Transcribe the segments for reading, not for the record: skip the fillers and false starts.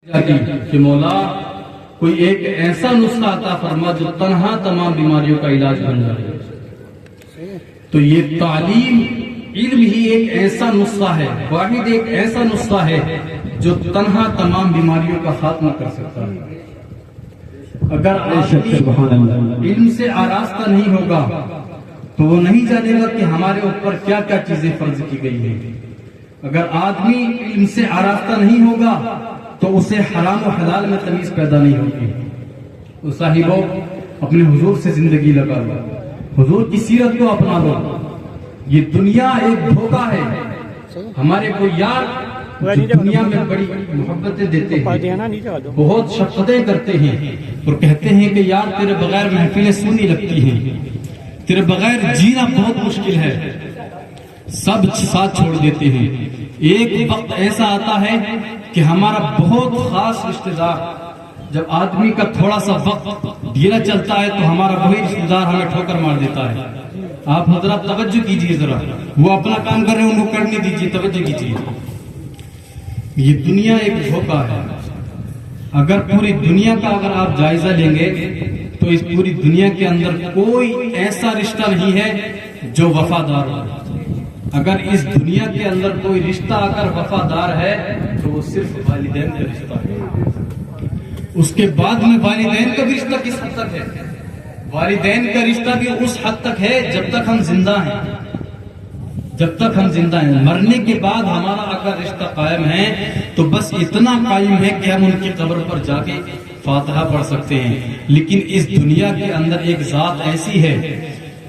کہ مولا کوئی ایک ایسا نسخہ عطا فرما جو تنہا تمام بیماریوں کا علاج بن جائے. تو یہ تعلیم علم ہی ایک ایسا نسخہ ہے، واحد ایک ایسا نسخہ ہے جو تنہا تمام بیماریوں کا خاتمہ کر سکتا ہے. اگر آدمی علم سے آراستہ نہیں ہوگا تو وہ نہیں جانے گا کہ ہمارے اوپر کیا کیا چیزیں فرض کی گئی ہیں. اگر آدمی علم سے آراستہ نہیں ہوگا تو اسے حرام و حلال میں تمیز پیدا نہیں ہوگی. تو صاحبوں، اپنے حضور سے زندگی لگا لو، حضور کی سیرت کو اپنا لو. یہ دنیا ایک دھوکہ ہے. ہمارے کو یار جو دنیا میں بڑی محبتیں دیتے ہیں، بہت شفقتیں کرتے ہیں اور کہتے ہیں کہ یار تیرے بغیر محفلیں سونی لگتی ہیں، تیرے بغیر جینا بہت مشکل ہے، سب ساتھ چھوڑ دیتے ہیں. ایک وقت ایسا آتا ہے کہ ہمارا بہت خاص رشتہ دار، جب آدمی کا تھوڑا سا وقت ڈھیلا چلتا ہے تو ہمارا وہی رشتہ دار ہمیں ٹھوکر مار دیتا ہے. آپ حضرات توجہ کیجئے، ذرا وہ اپنا کام کر رہے ہیں ان کو کرنے دیجئے، توجہ کیجئے. یہ دنیا ایک دھوکہ ہے. اگر پوری دنیا کا اگر آپ جائزہ لیں گے تو اس پوری دنیا کے اندر کوئی ایسا رشتہ نہیں ہے جو وفادار ہو. اگر اس دنیا کے اندر کوئی رشتہ اگر وفادار ہے تو وہ صرف والدین کا رشتہ ہے. اس کے بعد میں والدین کا بھی رشتہ کس حد تک ہے؟ والدین کا رشتہ بھی اس حد تک ہے جب تک ہم زندہ ہیں. جب تک ہم زندہ ہیں. مرنے کے بعد ہمارا اگر رشتہ قائم ہے تو بس اتنا قائم ہے کہ ہم ان کی قبر پر جا کے فاتحہ پڑھ سکتے ہیں. لیکن اس دنیا کے اندر ایک ذات ایسی ہے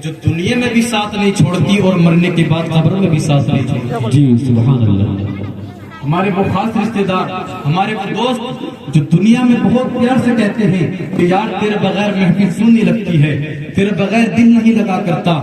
جو دنیا میں بھی ساتھ نہیں چھوڑتی اور مرنے کے بعد قبر میں بھی ساتھ نہیں چھوڑتی. جی سبحان اللہ. ہمارے وہ خاص رشتہ دار، ہمارے وہ دوست جو دنیا میں بہت پیار سے کہتے ہیں کہ یار تیرے بغیر محفل سونی لگتی ہے، تیرے بغیر دل نہیں لگا کرتا.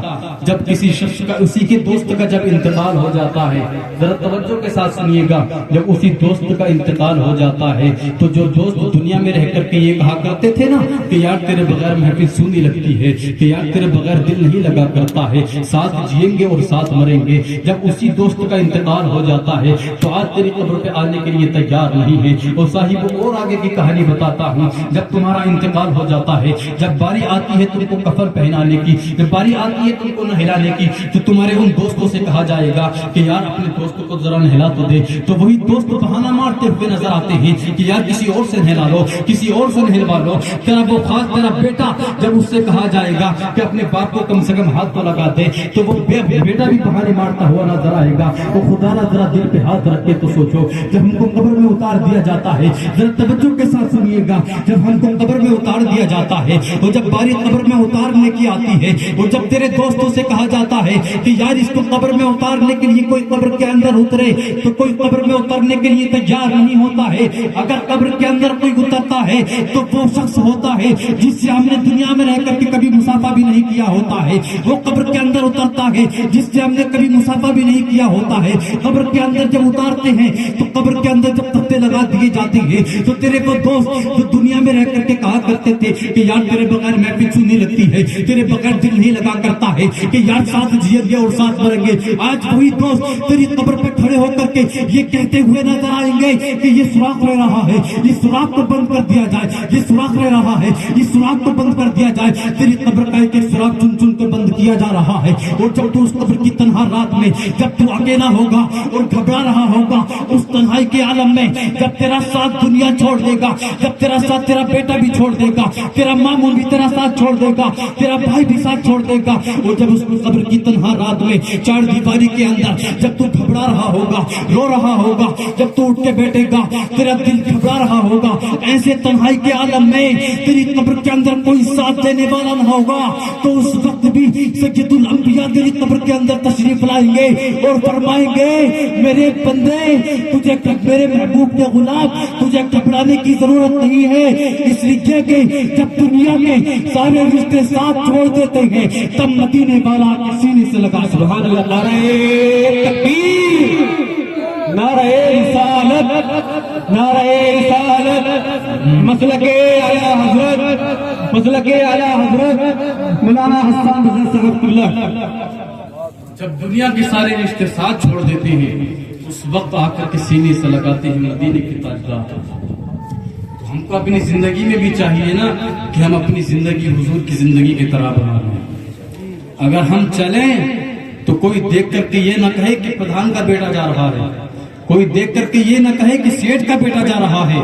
جب کسی شخص کا، اسی کے دوست کا جب انتقال ہو جاتا ہے، ذرا توجہ کے ساتھ سنیے گا، جب اسی دوست کا انتقال ہو جاتا ہے تو جو دوست دنیا میں رہ کر کے یہ کہا کرتے تھے نا کہ یار تیرے بغیر محفل سونی لگتی ہے، کہ یار تیرے بغیر دل نہیں لگا کرتا ہے، ساتھ جئیں گے اور ساتھ مریں گے، جب اسی دوست کا انتقال ہو جاتا ہے تو آج تیری قبر پہ آنے کے لیے تیار نہیں ہے. اور صاحب اور آگے کی کہانی بتاتا ہوں. جب تمہارا انتقال ہو جاتا ہے، جب باری آتی ہے تم کو کفن پہنانے کی، جب باری آتی ہے تم کو نہلانے کی، تو تمہارے ان دوستوں سے کہا جائے گا کہ یار اپنے دوستوں کو ذرا نہلا تو دے. تو وہی دوست بہانہ مارتے ہوئے نظر آتے ہیں کہ یار کسی اور سے نہلا لو، کسی اور سے نہلوا لو. تیرا وہ خاص تیرا بیٹا جب اس سے کہا جائے گا کہ اپنے باپ کو کم سے کم ہاتھ تو لگا دے، تو وہ بیٹا بھی بہانے مارتا ہوا نظر آئے گا. وہ خدا نہ ذرا دل پہ ہاتھ رکھ کے تو سوچو، جب ہم کو قبر میں اتار دیا جاتا ہے، ذرا توجہ کے ساتھ سنیے گا، جب ہم کو قبر میں اتار دیا جاتا ہے، اور جب باری قبر میں اتارنے کی آتی ہے، اور جب تیرے دوستوں سے کہا جاتا ہے کہ یار اس کو قبر میں اتارنے کے لیے کوئی قبر کے اندر اترے، تو کوئی قبر میں اترنے کے لیے تیار نہیں ہوتا ہے. اگر قبر کے اندر کوئی اترتا ہے تو وہ شخص ہوتا ہے جس سے ہم نے دنیا میں رہ کر کے کبھی مسافہ بھی نہیں کیا ہوتا ہے. وہ قبر کے اندر اترتا ہے جس سے ہم نے کبھی مسافہ بھی نہیں کیا ہوتا ہے. قبر کے اندر جب اتارتے ہیں تو قبر کے اندر جب تختے لگا دیے جاتے ہیں تو تیرے وہ دوست جو دنیا میں رہ کر کے کہا کرتے تھے کہ یار تیرے بغیر محفل سونی لگتی ہے، تیرے بغیر دل نہیں لگا کرتا ہے، کہ یار ساتھ جئیں گے اور ساتھ مریں گے، آج وہی دوست تیری قبر پہ کھڑے ہو کر کے یہ کہتے ہوئے نظر آئیں گے کہ یہ سوراخ رہ رہا ہے، یہ سوراخ کو بند کر دیا جائے، یہ سوراخ رہ رہا ہے، یہ سوراخ کو بند کر دیا جائے. تیری قبر کا ایک ایک سوراخ چن چن کے بند کیا جا رہا ہے. اور جب تو اس قبر کی تنہا رات میں جب تو اکیلا ہوگا اور گھبرا رہا ہوگا اس تنہائی کے عالم میں، جب تیرا ساتھ دنیا چھوڑ دے گا، جب تیرا ساتھ تیرا بیٹا بھی چھوڑ دے گا، تیرا ماموں بھی تیرا ساتھ چھوڑ دے گا، تیرا بھائی بھی ساتھ چھوڑ دے گا، اور جب اس قبر کی تنہا رات میں چار دیواری کے اندر جب تو گھبرا رہا ہوگا، رو رہا ہوگا، جب تو اٹھ کے بیٹھے گا تیرا دل گھبرا رہا ہوگا، ایسے تنہائی کے عالم میں تیری قبر کے اندر کوئی ساتھ دینے والا نہ ہوگا، تو اس وقت بھی سید الانبیاء تیری قبر کے اندر تشریف لائیں گے اور فرمائیں گے میرے بندے، تجھے میرے محبوب کے غلام، تجھے گھبرانے کی ضرورت نہیں ہے، اس لیے کہ جب دنیا میں سارے رشتے ساتھ چھوڑ دیتے ہیں تب مدینے والا کے سینے سے لگا. سبحان اللہ. نعرہ تکبیر، نعرہ رسالت، نعرہ رسالت، مسلک اعلیٰ حضرت، مسلک اعلیٰ حضرت مولانا حسان رضا صاحب اللہ. جب دنیا کے سارے رشتے ساتھ چھوڑ دیتے ہیں اس وقت آ کر کے سینے سے لگاتے ہیں مدینے کی تاجدار. ہم کو اپنی زندگی میں بھی چاہیے نا کہ ہم اپنی زندگی حضور کی زندگی کی طرح بنا لیں. اگر ہم چلیں تو کوئی دیکھ کر کے یہ نہ کہے کہ پردھان کا بیٹا جا رہا ہے, کوئی دیکھ کر کے یہ نہ کہے کہ سیٹھ کا بیٹا جا رہا ہے,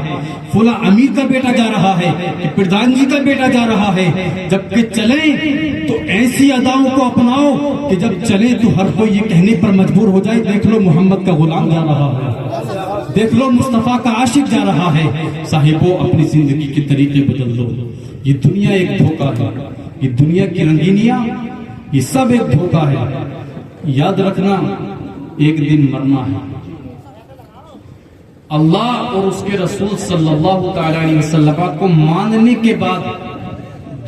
فلاں امیر کا بیٹا جا رہا ہے, کہ پردھان جی کا بیٹا جا رہا ہے. جب کہ چلیں تو ایسی اداؤں کو اپناؤ کہ جب چلیں تو ہر کوئی یہ کہنے پر مجبور ہو جائے, دیکھ لو محمد کا غلام جا رہا ہے, دیکھ لو مصطفیٰ کا عاشق جا رہا ہے. صاحبو اپنی زندگی کے طریقے بدل دو. یہ دنیا ایک دھوکہ ہے, یہ دنیا کی رنگینیاں یہ سب ایک دھوکہ ہے. یاد رکھنا ایک دن مرنا ہے. اللہ اور اس کے رسول صلی اللہ تعالی علیہ وسلم کو ماننے کے بعد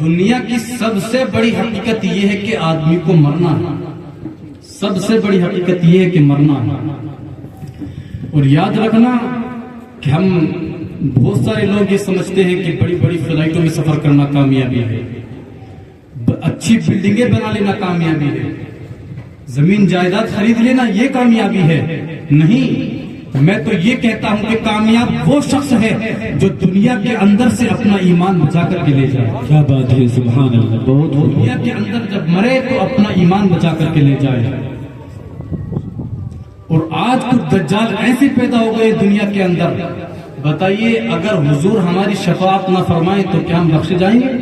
دنیا کی سب سے بڑی حقیقت یہ ہے کہ آدمی کو مرنا ہے. سب سے بڑی حقیقت یہ ہے کہ مرنا ہے. اور یاد رکھنا کہ ہم بہت سارے لوگ یہ سمجھتے ہیں کہ بڑی بڑی فلائٹوں میں سفر کرنا کامیابی ہے, اچھی بلڈنگیں بنا لینا کامیابی ہے, زمین جائیداد خرید لینا یہ کامیابی ہے. نہیں, میں تو یہ کہتا ہوں کہ کامیاب وہ شخص ہے جو دنیا کے اندر سے اپنا ایمان بچا کر کے لے جائے. کیا بات ہے, سبحان اللہ. بہت دنیا کے اندر جب مرے تو اپنا ایمان بچا کر کے لے جائے. اور آج کچھ دجال ایسے پیدا ہو گئے دنیا کے اندر, بتائیے اگر حضور ہماری شفاعت نہ فرمائے تو کیا ہم بخشے جائیں گے؟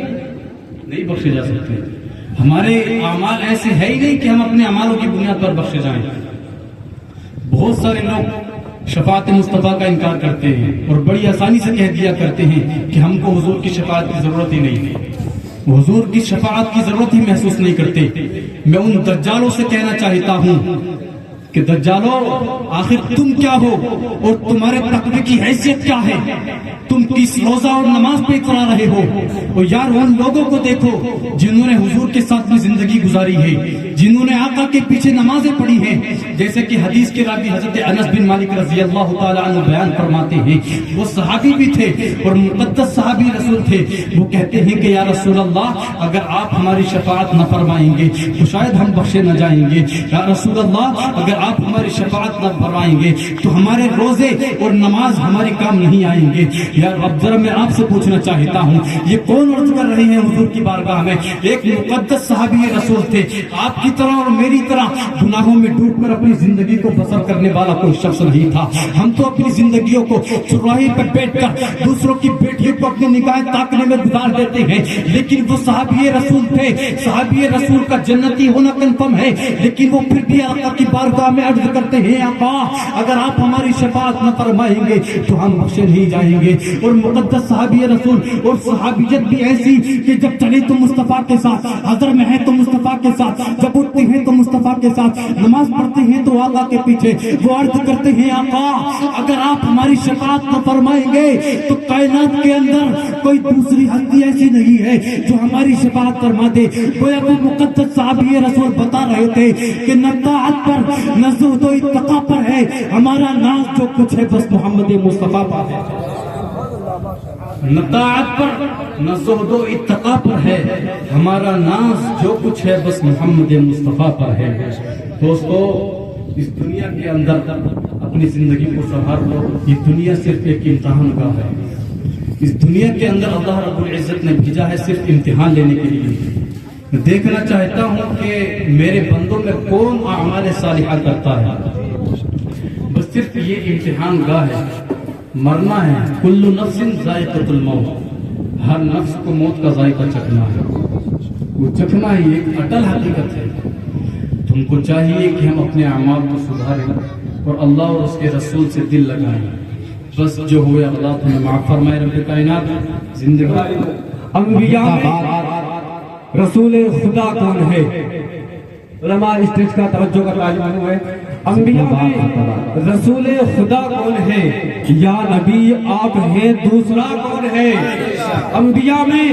نہیں بخشے جا سکتے. ہمارے اعمال ایسے ہے ہی نہیں کہ ہم اپنے اعمالوں کی بنیاد پر بخشے جائیں. بہت سارے لوگ شفاعت مصطفیٰ کا انکار کرتے ہیں اور بڑی آسانی سے کہہ دیا کرتے ہیں کہ ہم کو حضور کی شفاعت کی ضرورت ہی نہیں, حضور کی شفاعت کی ضرورت ہی محسوس نہیں کرتے. میں ان دجالوں سے کہنا چاہتا ہوں کہ دجالو آخر تم کیا ہو اور تمہارے تقوی کی حیثیت کیا ہے؟ تم کس روزہ اور نماز پہ کرا رہے ہو؟ اور یار ان لوگوں کو دیکھو جنہوں نے حضور کے ساتھ میں زندگی گزاری ہے, جنہوں نے آقا کے پیچھے نمازیں پڑھی ہیں. جیسے کہ حدیث کے راوی حضرت انس بن مالک رضی اللہ تعالی عنہ بیان فرماتے ہیں, وہ صحابی بھی تھے اور مقدس صحابی رسول تھے. وہ کہتے ہیں کہ یا رسول اللہ اگر آپ ہماری شفاعت نہ فرمائیں گے تو شاید ہم بخشے نہ جائیں گے. یا رسول اللہ اگر آپ ہماری شفاعت نہ فرمائیں گے تو ہمارے روزے اور نماز ہماری کام نہیں آئیں گے. یا رب ذرا میں آپ سے پوچھنا چاہتا ہوں یہ کون عرض کر رہے ہیں حضور کی بارگاہ میں؟ ایک مقدس صحابی رسول تھے, آپ کی طرح اور میری طرح گناہوں میں ڈوب کر اپنی زندگی کو بسر کرنے والا کوئی شخص نہیں تھا. ہم تو اپنی زندگیوں کو چوراہے پر بیٹھ کر دوسروں کی بیٹیوں کو اپنی نگاہیں تاکنے میں گزار دیتے ہیں, لیکن وہ صحابی رسول تھے. صحابی رسول کا جنتی ہونا کنفرم ہے, لیکن وہ پھر بھی آقا کی بارگاہ میں عرض کرتے ہیں آقا اگر آپ ہماری شفاعت نہ فرمائیں گے تو ہم بخشے نہیں جائیں گے. اور مقدس صحابی رسول اور صحابیت بھی ایسی کہ جب چلے تو مصطفیٰ کے ساتھ, حضر میں ہے تو مصطفیٰ کے ساتھ, جب اٹھتے ہیں تو مصطفیٰ کے ساتھ, نماز پڑھتے ہیں تو آقا کے پیچھے. وہ عرض کرتے ہیں آقا اگر آپ ہماری شفاعت نہ فرمائیں گے تو کائنات کے اندر کوئی دوسری ہستی ایسی نہیں ہے جو ہماری شفاعت فرما دے. گویا کہ مقدس صحابی رسول بتا رہے تھے کہ نہ طاعت پر نہ زہد و اتقا پر ہے, ہمارا ناز جو کچھ ہے بس محمد مصطفیٰ پر ہے. نہ طاعت پر نہ زہد و اتقا پر ہے, ہمارا ناز جو کچھ ہے بس محمد مصطفیٰ پر ہے. دوستو اس دنیا کے اندر اپنی زندگی کو سنوار لو. یہ دنیا صرف ایک امتحان گاہ ہے. اس دنیا کے اندر اللہ رب العزت نے بھیجا ہے صرف امتحان لینے کے لیے. میں دیکھنا چاہتا ہوں کہ میرے بندوں میں کون اعمال صالحہ کرتا ہے. بس صرف یہ امتحان گاہ ہے, مرنا ہے. کل نفس ذائقۃ الموت, ہر نفس کو موت کا ذائقہ چکھنا ہے. وہ چکھنا ہی ایک اٹل حقیقت ہے. تم کو چاہیے کہ ہم اپنے اعمال کو سدھاریں اور اللہ اور اس کے رسول سے دل لگائیں. بس جو ہوئے اللہ تمہیں معاف فرمائے. رب کائنات زندگی انبیاء میں رسول خدا کون ہے؟ علماء اسٹیج کا توجہ کا تعلق ہے. انبیاء میں رسول خدا کون ہے؟ یا نبی آپ ہیں, دوسرا کون ہے؟ انبیاء میں